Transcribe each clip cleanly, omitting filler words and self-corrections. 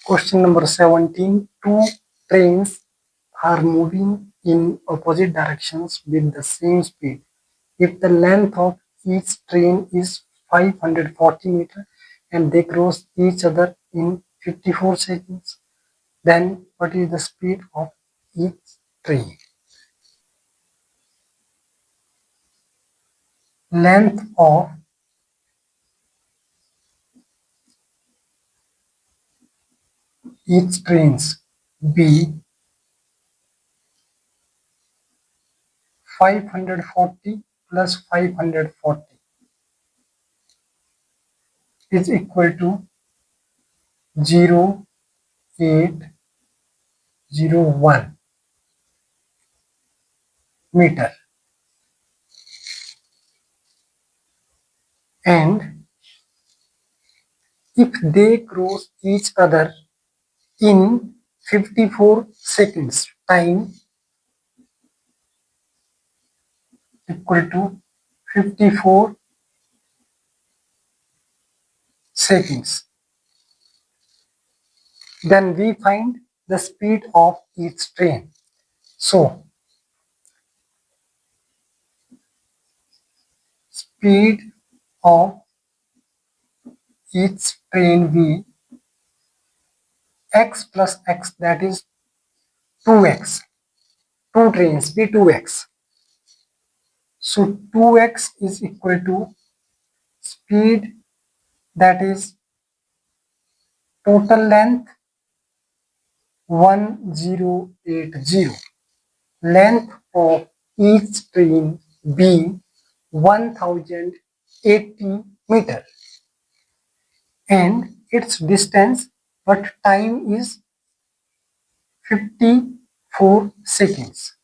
Question number 17. Two trains are moving in opposite directions with the same speed. If the length of each train is 540 meters and they cross each other in 54 seconds, then what is the speed of each train? Length of each trains B 540 plus 540 is equal to 0.801 meter, and if they cross each other in 54 seconds, time equal to 54 seconds, then we find the speed of each train. So speed of each train V x plus x, that is 2x. Two trains be 2x. So 2x is equal to speed, that is total length 1080. Length of each train B 1080 meter, and its distance but time is 54 seconds.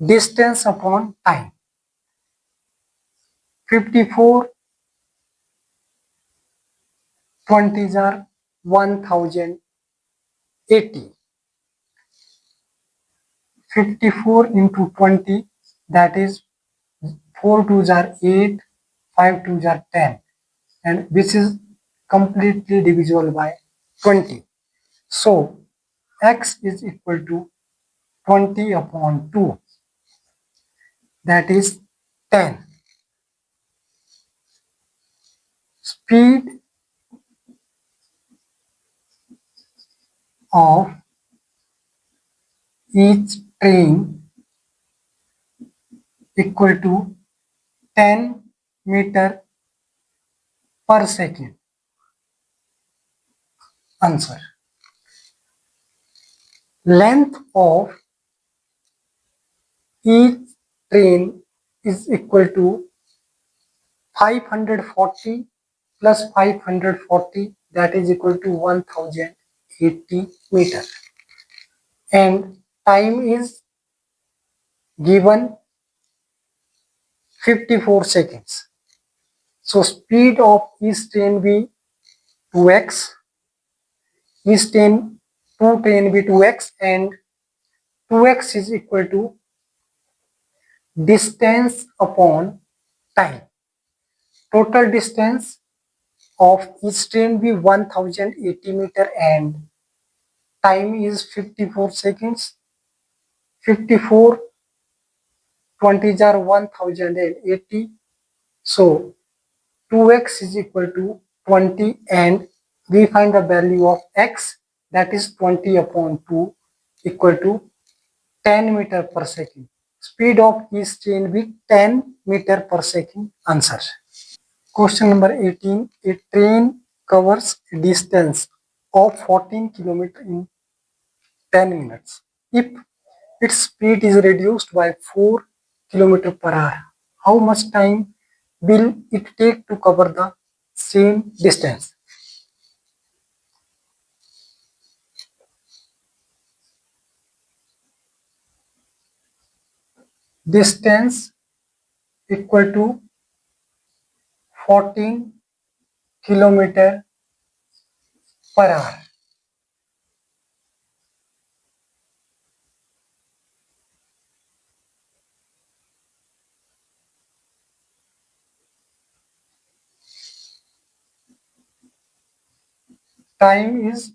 Distance upon time. 54 20s are 1080. 54 into 20, that is 4 2s are 8, 5 2s are 10, and which is completely divisible by 20. So x is equal to 20 upon 2, that is 10. Speed of each train equal to 10 meter per second. Answer. Length of each train is equal to 540 plus 540, that is equal to 1080 meter, and time is given 54 seconds. So speed of each train be 2x, each train 2 train be 2x, and 2x is equal to distance upon time. Total distance of each train be 1080 meter and time is 54 seconds. 54 20s are 1080. So 2x is equal to 20, and we find the value of x, that is 20 upon 2 equal to 10 meter per second. Speed of each train be 10 meter per second. Answer. Question number 18. A train covers a distance of 14 kilometers in 10 minutes. If its speed is reduced by 4 kilometers per hour, how much time will it take to cover the same distance? Distance equal to 14 kilometers per hour. Time is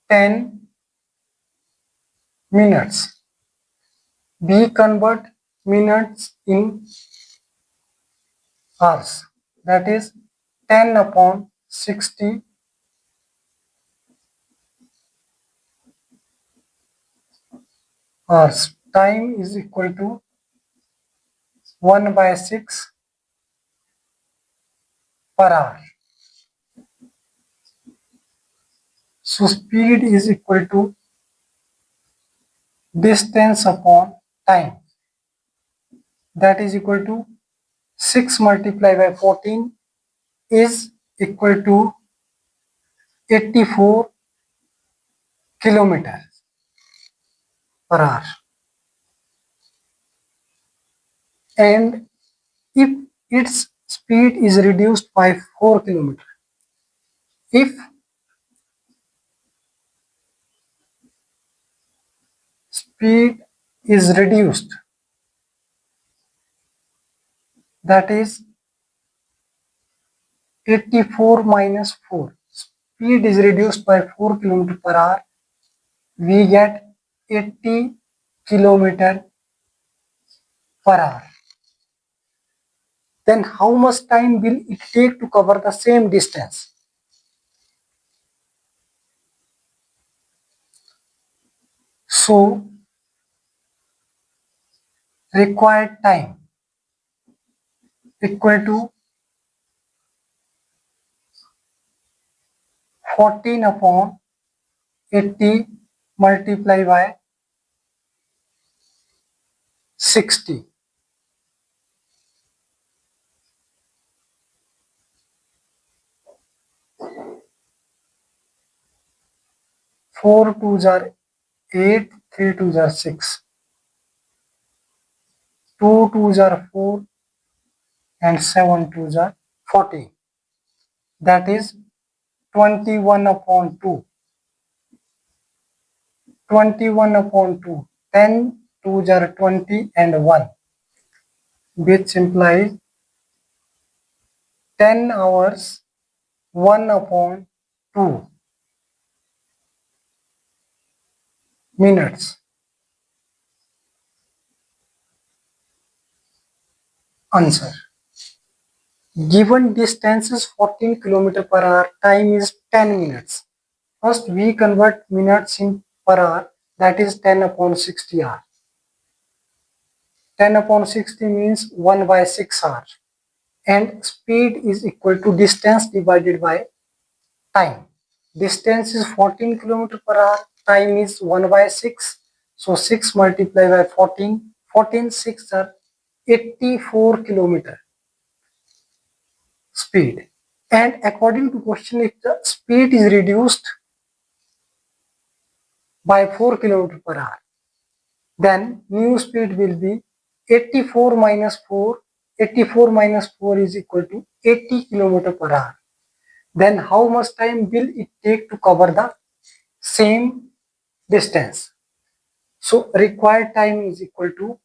10 minutes. B convert minutes in hours. That is 10 upon 60 hours. Time is equal to 1 by 6 per hour. So speed is equal to distance upon time. That is equal to 6 multiplied by 14 is equal to 84 kilometers per hour. And if its speed is reduced by 4 kilometers, if speed is reduced, that is 84 minus 4, speed is reduced by 4 kilometers per hour, we get 80 kilometers per hour. Then how much time will it take to cover the same distance? So required time equal to 14 upon 80 multiplied by 60. 4 2s are 8, 3 2s are 6, 2 2s are 4 and 7 2s are 40. That is 21 upon 2. 21 upon 2. 10 2s are 20 and 1, which implies 10 hours 1 upon 2 minutes. Answer. Given distance is 14 km per hour, time is 10 minutes. First we convert minutes in per hour, that is 10 upon 60 hours. 10 upon 60 means 1 by 6 hours. And speed is equal to distance divided by time. Distance is 14 km per hour, time is 1 by 6. So 6 multiplied by 14, 14 6 are 84 km speed. And according to question, if the speed is reduced by 4 km per hour, then new speed will be 84 minus 4. 84 minus 4 is equal to 80 km per hour. Then how much time will it take to cover the same distance? So required time is equal to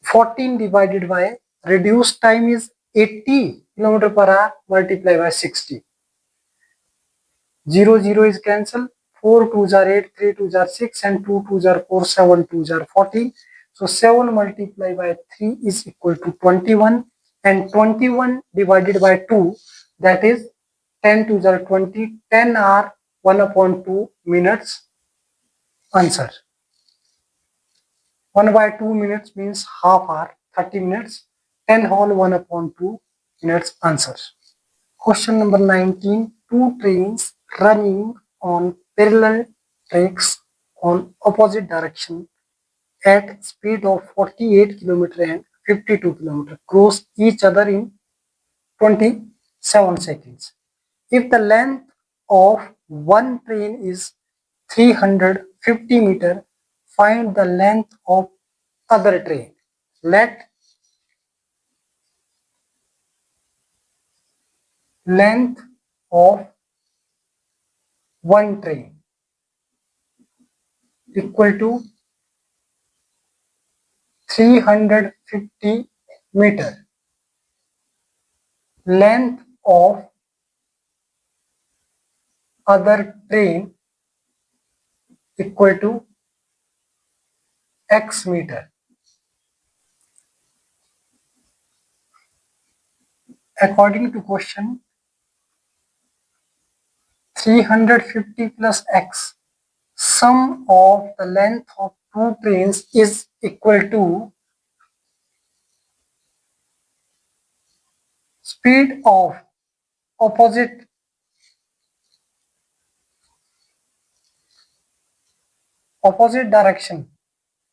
14 divided by reduced time is 80 km per hour multiplied by 60. 0 0 is cancelled. 4 2s are 8, 3 2s are 6 and 2 2s are 4, 7 2s are 14. So 7 multiplied by 3 is equal to 21 and 21 divided by 2, that is 10 2s are 20, 10 are 1 upon 2 minutes. Answer. 1 by 2 minutes means half hour, 30 minutes. 10 whole 1 upon 2 minutes. Answer. Question number 19. Two trains running on parallel tracks on opposite direction at speed of 48 km and 52 km cross each other in 27 seconds. If the length of one train is 350 meter, find the length of other train. Let length of one train equal to 350 meter. Length of other train equal to x meter. According to question, 350 plus x, sum of the length of two trains is equal to speed of opposite direction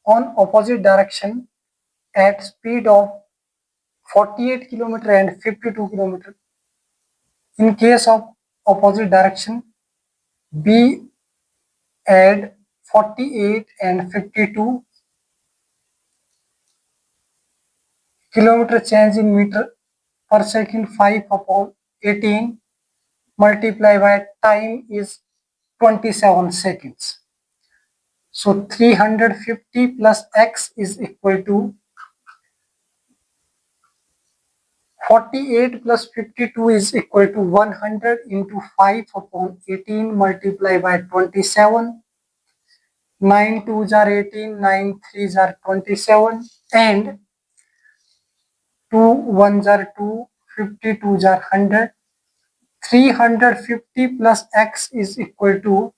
on opposite direction at speed of 48 km and 52 km. In case of opposite direction, B add 48 and 52 kilometer change in meter per second 5 upon 18 multiply by time is 27 seconds. So 350 plus x is equal to 48 plus 52 is equal to 100 into 5 upon 18 multiply by 27. 9 2s are 18, 9 3s are 27 and 2 1s are 2, 52s are 100. 350 plus x is equal to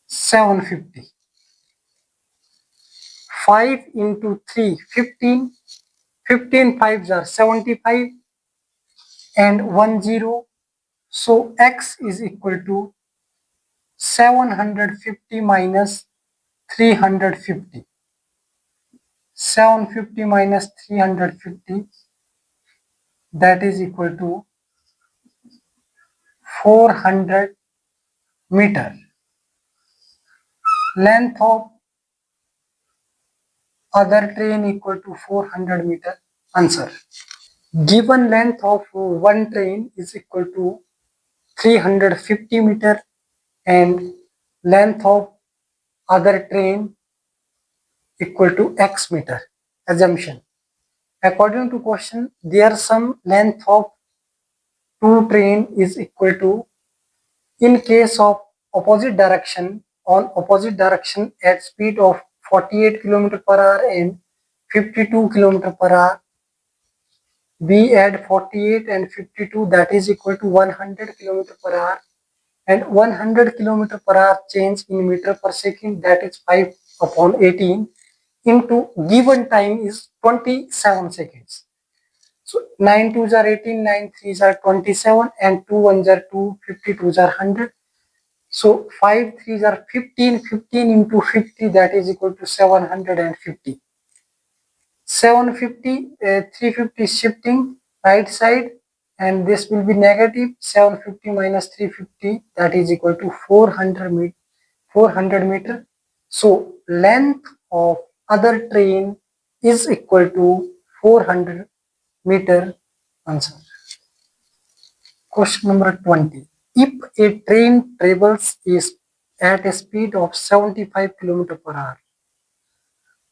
750. 5 into 3, 15. 15 5s are 75 and 1 0. So x is equal to 750 minus 350. 750 minus 350, that is equal to 400 meter. Length of other train equal to 400 meter. Answer. Given length of one train is equal to 350 meter and length of other train equal to x meter. Assumption. According to question, their sum length of two train is equal to, in case of opposite direction, on opposite direction at speed of 48 km per hour and 52 km per hour, we add 48 and 52, that is equal to 100 km per hour, and 100 km per hour change in meter per second, that is 5 upon 18 into given time is 27 seconds. So 9 2s are 18, 9 3s are 27 and 2 1s are 2, 52s are 100. So 5 3s are 15, 15 into 50, that is equal to 750. 750, 350 shifting right side and this will be negative. 750 minus 350, that is equal to 400 meter. So length of other train is equal to 400 meter. Answer. Question number 20. If a train travels at a speed of 75 km per hour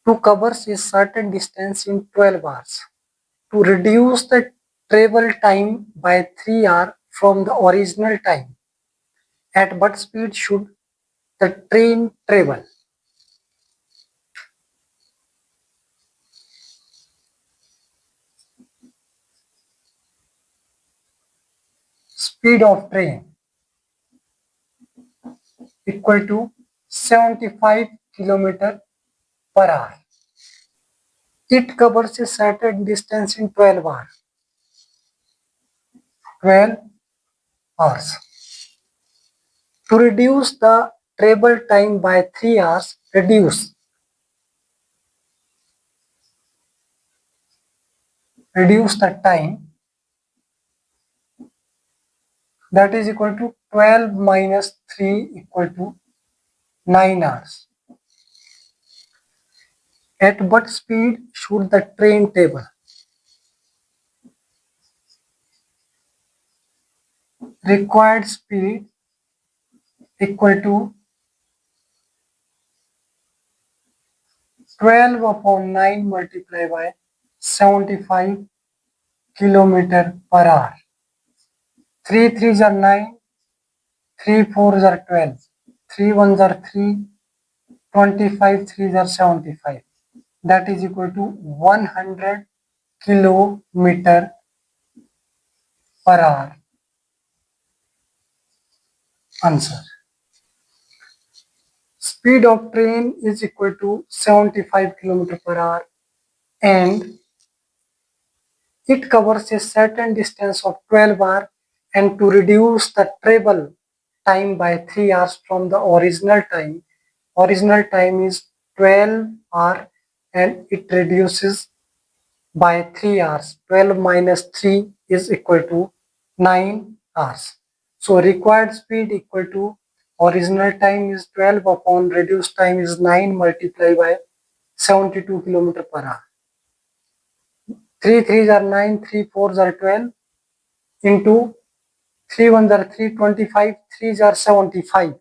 to cover a certain distance in 12 hours, to reduce the travel time by 3 hours from the original time, at what speed should the train travel? Speed of train equal to 75 km per hour. It covers a certain distance in 12 hours. 12 hours. To reduce the travel time by 3 hours, reduce the time, that is equal to 12 minus 3 equal to 9 hours. At what speed should the train travel? Required speed equal to 12 upon 9 multiplied by 75 km per hour. 3 3s are 9, 3 4s are 12, 3 1s are 3, 25 3s are 75. That is equal to 100 kilometer per hour. Answer. Speed of train is equal to 75 kilometer per hour and it covers a certain distance of 12 hours, and to reduce the travel time by 3 hours from the original time is 12 hours and it reduces by 3 hours. 12 minus 3 is equal to 9 hours. So required speed equal to original time is 12 upon reduced time is 9 multiplied by 72 km per hour. 3 3s are 9, 3 4s are 12 into 3 1s are 3, 25, 3s are 75.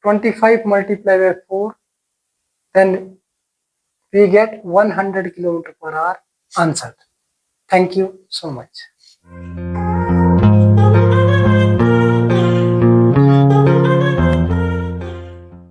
25 multiplied by 4, then we get 100 km per hour answered. Thank you so much.